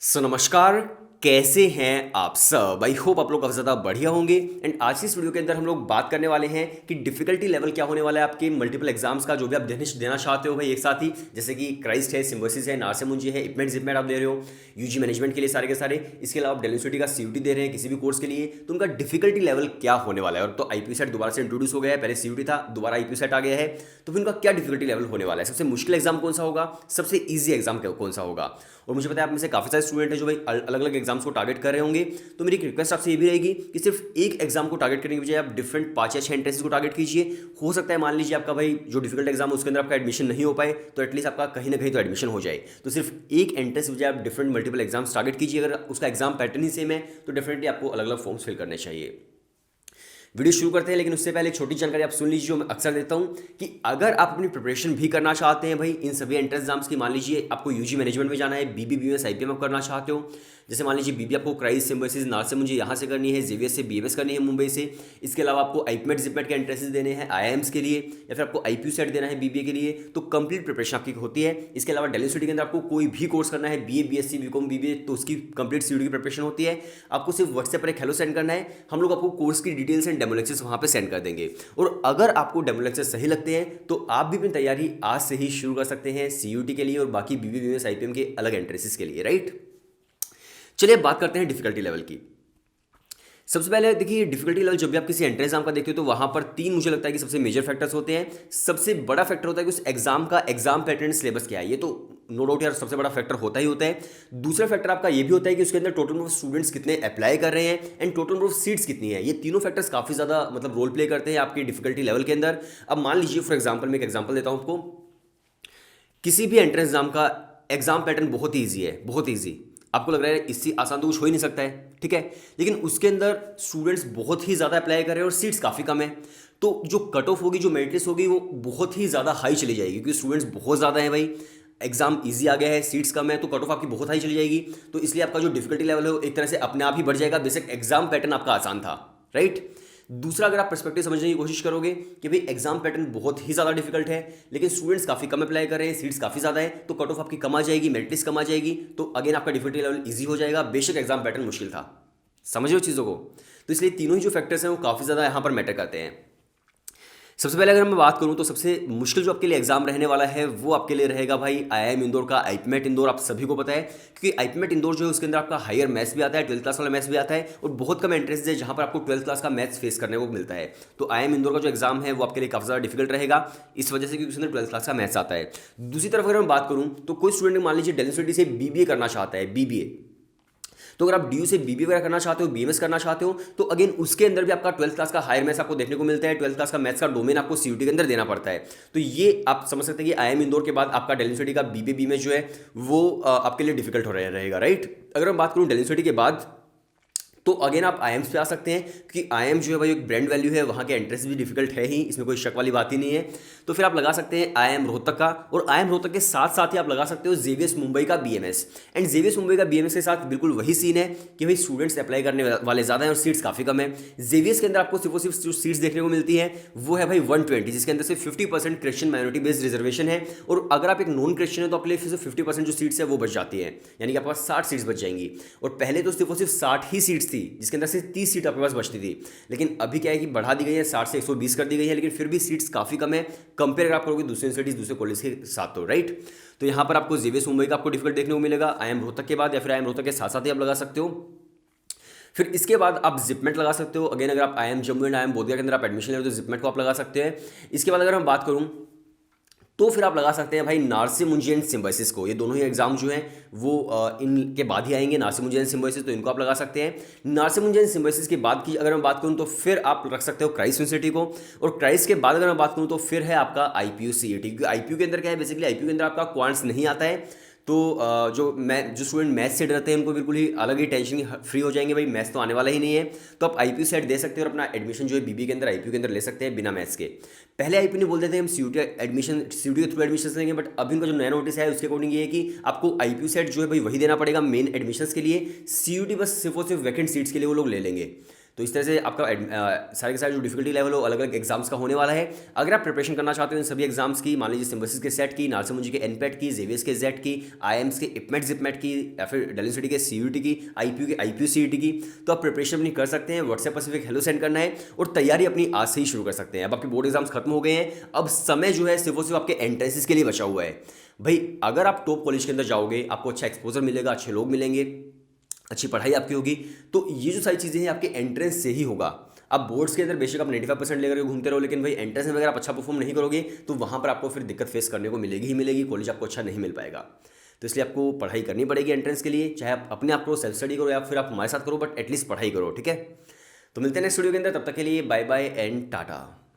नमस्कार। कैसे हैं आप सब? आई होप आप लोग काफ़ी ज़्यादा बढ़िया होंगे। एंड आज की इस वीडियो के अंदर हम लोग बात करने वाले हैं कि डिफिकल्टी लेवल क्या होने वाला है आपके मल्टीपल एग्जाम्स का, जो भी आप देना चाहते हो भाई एक साथ ही। जैसे कि क्राइस्ट है, सिम्बोसिस है, नारसे मुंजी है, इपमेट जिपमेट आप दे रहे हो यूजी मैनेजमेंट के लिए सारे के सारे। इसके अलावा आप डेली यूनिवर्सिटी का सीयूटी दे रहे हैं किसी भी कोर्स के लिए, तो उनका डिफिकल्टी लेवल क्या होने वाला है। और तो आईपीयू सेट दोबारा से इंट्रोड्यूस हो गया है, पहले सीयूटी था, दोबारा आईपीयू सेट आ गया है। तो फिर उनका क्या डिफिकल्टी लेवल होने वाला है, सबसे मुश्किल एग्जाम कौन सा होगा, सबसे ईजी एग्जाम कौन सा होगा। और मुझे पता है आप में से काफ़ी सारे स्टूडेंट हैं जो भाई अलग अलग एग्जाम्स को टारगेट कर रहे होंगे। तो मेरी एक रिक्वेस्ट आपसे ये भी रहेगी कि सिर्फ एक एग्जाम को टारगेट करने की बजाय आप डिफरेंट 5 या 6 एंट्रेंसेस को टारगेट कीजिए। हो सकता है मान लीजिए आपका भाई जो डिफिकल्ट एग्जाम है उसके अंदर आपका एडमिशन नहीं हो पाए, तो एटलीस्ट आपका कहीं ना कहीं तो एडमिशन हो जाए। तो सिर्फ एक एंट्रेंस की बजाय आप डिफरेंट मल्टीपल एग्जाम्स टारगेट कीजिए। अगर उसका एग्जाम पैटर्न ही सेम है तो डेफिनेटली आपको अलग अलग फॉर्म्स फिल करने चाहिए। वीडियो शुरू करते हैं, लेकिन उससे पहले एक छोटी जानकारी आप सुन लीजिए जो मैं अक्सर देता हूं कि अगर आप अपनी प्रिपरेशन भी करना चाहते हैं भाई इन सभी एंट्रेंस एग्जाम्स की, मान लीजिए आपको यूजी मैनेजमेंट में जाना है, बीबीबीएस आईपीएम आप करना चाहते हो। जैसे मान लीजिए बीबी आपको क्राइस्ट, सिम्बोसिस, नारसे मुझे यहाँ से करनी है, जेवीएस से बीएमएस करनी है मुंबई से। इसके अलावा आपको आईपीमेट जिपमेट के एंट्रेंसेस देने हैं आईआईएम्स के लिए, या फिर आपको आईपीयू सेट देना है बीबीए के लिए, तो कंप्लीट प्रिपरेशन आपकी होती है। इसके अलावा डेली यूनिवर्सिटी के अंदर आपको कोई भी कोर्स करना है, बीए, बीएससी, बीकॉम, बीबीए, तो उसकी कंप्लीट सीयूटी की प्रिपरेशन होती है। आपको सिर्फ व्हाट्सएप पर एक हेलो सेंड करना है, हम लोग आपको कोर्स की डिटेल्स एंड डेमो लेक्चर्स वहाँ पर सेंड कर देंगे। और अगर आपको डेमो लेक्चर्स सही लगते हैं तो आप भी अपनी तैयारी आज से ही शुरू कर सकते हैं सीयूटी के लिए और बाकी बीबी, बीएमएस, आईपीएम के अलग एंट्रेंसेस के लिए, राइट। चलिए बात करते हैं डिफिकल्टी लेवल की। सबसे पहले देखिए डिफिकल्टी लेवल जब भी आप किसी एंट्रेंस एग्जाम का देखते हो तो वहां पर तीन मुझे लगता है कि सबसे मेजर फैक्टर्स होते हैं। सबसे बड़ा फैक्टर होता है कि उस एग्जाम का एग्जाम पैटर्न सिलेबस क्या है, ये तो नो डाउट यार सबसे बड़ा फैक्टर होता ही होता है। दूसरा फैक्टर आपका ये भी होता है कि उसके अंदर टोटल नंबर ऑफ स्टूडेंट्स कितने अप्लाई कर रहे हैं and total number of seats कितनी है। ये तीनों फैक्टर्स काफी ज्यादा मतलब रोल प्ले करते हैं आपकी डिफिकल्टी लेवल के अंदर। अब मान लीजिए फॉर एग्जाम्पल मैं एक एग्जाम्पल देता हूं आपको, किसी भी एंट्रेंस एग्जाम का एग्जाम पैटर्न बहुत ही ईजी है, बहुत ईजी। आपको लग रहा है इससे आसान तो कुछ हो ही नहीं सकता है, ठीक है, लेकिन उसके अंदर स्टूडेंट्स बहुत ही ज़्यादा अप्लाई कर रहे हैं और सीट्स काफ़ी कम है। तो जो कट ऑफ होगी, जो मेरिट लिस्ट होगी, वो बहुत ही ज़्यादा हाई चली जाएगी क्योंकि स्टूडेंट्स बहुत ज़्यादा हैं भाई। एग्जाम ईजी आ गया है, सीट्स कम है, तो कट ऑफ आपकी बहुत हाई चली जाएगी। तो इसलिए आपका जो डिफिकल्टी लेवल है वो एक तरह से अपने आप ही बढ़ जाएगा। बेसिक एग्जाम पैटर्न आपका आसान था, राइट। दूसरा, अगर आप पर्सपेक्टिव समझने की कोशिश करोगे कि भाई एग्जाम पैटर्न बहुत ही ज़्यादा डिफिकल्ट है लेकिन स्टूडेंट्स काफ़ी कम अप्लाई कर रहे हैं, सीट्स काफ़ी ज़्यादा है, तो कट ऑफ आपकी कम आ जाएगी, मेरिट लिस्ट कम आ जाएगी, तो अगेन आपका डिफिकल्टी लेवल ईजी हो जाएगा। बेशक एग्जाम पैटर्न मुश्किल था, समझ लो चीज़ों को। तो इसलिए तीनों ही जो फैक्टर्स हैं वो काफ़ी ज़्यादा यहाँ पर मैटर करते हैं। सबसे पहले अगर मैं बात करूं तो सबसे मुश्किल जो आपके लिए एग्जाम रहने वाला है वो आपके लिए रहेगा भाई आईआईएम इंदौर का आईपीमेट इंदौर। आप सभी को पता है क्योंकि आईपीमेट इंदौर जो है उसके अंदर आपका हायर मैथ्स भी आता है, 12th क्लास वाला मैथ्स भी आता है और बहुत कम एंट्रेंस है जहां पर आपको 12th क्लास का मैथ्स फेस करने को मिलता है। तो आईआईएम इंदौर का जो एग्जाम है वो आपके लिए काफ़ी ज़्यादा डिफिकल्ट रहेगा इस वजह से क्योंकि उसके अंदर 12th क्लास का मैथ्स आता है। दूसरी तरफ अगर मैं बात करूँ तो कोई स्टूडेंट मान लीजिए दिल्ली यूनिवर्सिटी से बीबीए करना चाहता है, बीबीए, तो अगर आप डीयू से बीबी वगैरह करना चाहते हो, बीएमएस करना चाहते हो, तो अगेन उसके अंदर भी आपका 12th क्लास का हायर मैथ्स आपको देखने को मिलता है। 12th क्लास का मैथ्स का डोमेन आपको सीयूटी के अंदर देना पड़ता है। तो ये आप समझ सकते हैं कि आईएम इंदौर के बाद आपका दिल्ली यूनिवर्सिटी का बीबीबी में जो है वो आपके लिए डिफिकल्ट हो रहेगा, राइट। अगर मैं बात करूँ दिल्ली यूनिवर्सिटी के बाद तो अगेन आप आईएम्स पे आ सकते हैं क्योंकि आईएम जो है भाई एक ब्रांड वैल्यू है, वहाँ के एंट्रेंस भी डिफिकल्ट है ही, इसमें कोई शक वाली बात ही नहीं है। तो फिर आप लगा सकते हैं आईएम रोहतक का, और आईएम रोहतक के साथ साथ ही आप लगा सकते हो जेवीएस मुंबई का बीएमएस। एंड जेवीएस मुंबई का बीएमएस के साथ बिल्कुल वही सीन है कि भाई स्टूडेंट्स अप्लाई करने वाले ज़्यादा हैं और सीट्स काफ़ी कम है। जेवीएस के अंदर आपको सिर्फ और सिर्फ जो सीट्स देखने को मिलती है वो है भाई 120, जिसके अंदर से 50% क्रिश्चियन माइनॉरिटी बेस्ड रिजर्वेशन है। और अगर आप एक नॉन क्रिश्चियन है तो आपके लिए फिर से 50% जो सीट्स है वो बच जाती है, यानी कि आपके पास 60 सीट्स बच जाएंगी। और पहले तो सिर्फ और सिर्फ 60 ही सीट्स थी जिसके अंदर से 30 सीट आपके पास बचती थी, लेकिन अभी क्या है कि बढ़ा दी गई है, 60 से 120 कर दी गई है, लेकिन फिर भी सीट्स काफ़ी कम है कंपेयर अगर आप करोगे दूसरे यूनिवर्सिटीज, दूसरे कॉलेज के साथ, तो राइट। तो यहाँ पर आपको जेवीएस मुंबई का आपको डिफिकल्ट देखने को मिलेगा आईएम रोहतक के बाद, या फिर आईएम रोहतक के साथ साथ ही आप लगा सकते हो। फिर इसके बाद आप जिपमेट लगा सकते हो। अगेन अगर आप IM Jammu and IM Bodhgaya के अंदर आप एडमिशन ले रहे हो तो जिपमेट को आप लगा सकते हैं। इसके बाद अगर हम बात करूँ तो फिर आप लगा सकते हैं भाई नारसे मुंजी एंड सिम्बायोसिस को। ये दोनों ही एग्जाम जो हैं वो इनके बाद ही आएंगे, नारसे मुंजी एंड सिम्बायोसिस, तो इनको आप लगा सकते हैं। नारसे मुंजी एंड सिम्बायोसिस के बाद की अगर मैं बात करूं तो फिर आप रख सकते हो क्राइस्ट यूनिवर्सिटी को, और क्राइस्ट के बाद अगर मैं बात करूं तो फिर है आपका आईपीयू सीईटी, क्योंकि आईपीयू के अंदर क्या है, बेसिकली आईपीयू के अंदर आपका क्वांट्स नहीं आता है। तो जो स्टूडेंट मैथ्स से डरते हैं उनको बिल्कुल ही अलग ही टेंशन फ्री हो जाएंगे, भाई मैथ्स तो आने वाला ही नहीं है। तो आप आईपीयू सेट दे सकते हो और अपना एडमिशन जो है बीबी के अंदर आईपीयू के अंदर ले सकते हैं बिना मैथ्स के। पहले आईपीयू ने बोलते थे हम सीयूटी के थ्रू एडमिशन लेंगे, बट अभी उनका जो नया नोटिस है उसके अकॉर्डिंग ये है कि आपको आईपीयू सेट जो है भाई वही देना पड़ेगा मेन एडमिशंस के लिए। सीयूटी बस सिर्फ और सिर्फ वैकेंट सीट्स के लिए वो लोग ले लेंगे। तो इस तरह से आपका सारे के सारे जो डिफिकल्टी लेवल हो अलग अलग एग्जाम्स का होने वाला है। अगर आप प्रिपरेशन करना चाहते हो इन सभी एग्जाम्स की, मान लीजिए सिम्बोसिस के सेट की, नालसा मुंजी के एनपेट की, जेवीएस के जेट की, आईएम्स के इपमेट जिपमेट की, या फिर डेल यूनिवर्सिटी के सीयूटी की, आईपीयू के आईपीयू सीयूटी की, तो आप प्रिपरेशन अपनी कर सकते हैं। व्हाट्सएप पर सिर्फ एक हेलो सेंड करना है और तैयारी अपनी आज से ही शुरू कर सकते हैं। अब आपके बोर्ड एग्जाम्स खत्म हो गए हैं, अब समय जो है सिर्फ और सिर्फ आपके एंट्रेंसेस के लिए बचा हुआ है। भाई अगर आप टॉप कॉलेज के अंदर जाओगे, आपको अच्छा एक्सपोजर मिलेगा, अच्छे लोग मिलेंगे, अच्छी पढ़ाई आपकी होगी, तो ये जो सारी चीज़ें हैं आपके एंट्रेंस से ही होगा। अब बोर्ड्स के अंदर बेशक आप 95% लेकर घूमते रहो, लेकिन भाई एंट्रेंस में अगर आप अच्छा परफॉर्म नहीं करोगे तो वहाँ पर आपको फिर दिक्कत फेस करने को मिलेगी ही मिलेगी, कॉलेज आपको अच्छा नहीं मिल पाएगा। तो इसलिए आपको पढ़ाई करनी पड़ेगी एंट्रेंस के लिए, चाहे आप अपने आप करो, सेल्फ स्टडी करो, या फिर आप हमारे साथ करो, बट एटलीस्ट पढ़ाई करो, ठीक है। तो मिलते हैं नेक्स्ट वीडियो के अंदर, तब तक के लिए बाय बाय एंड टाटा।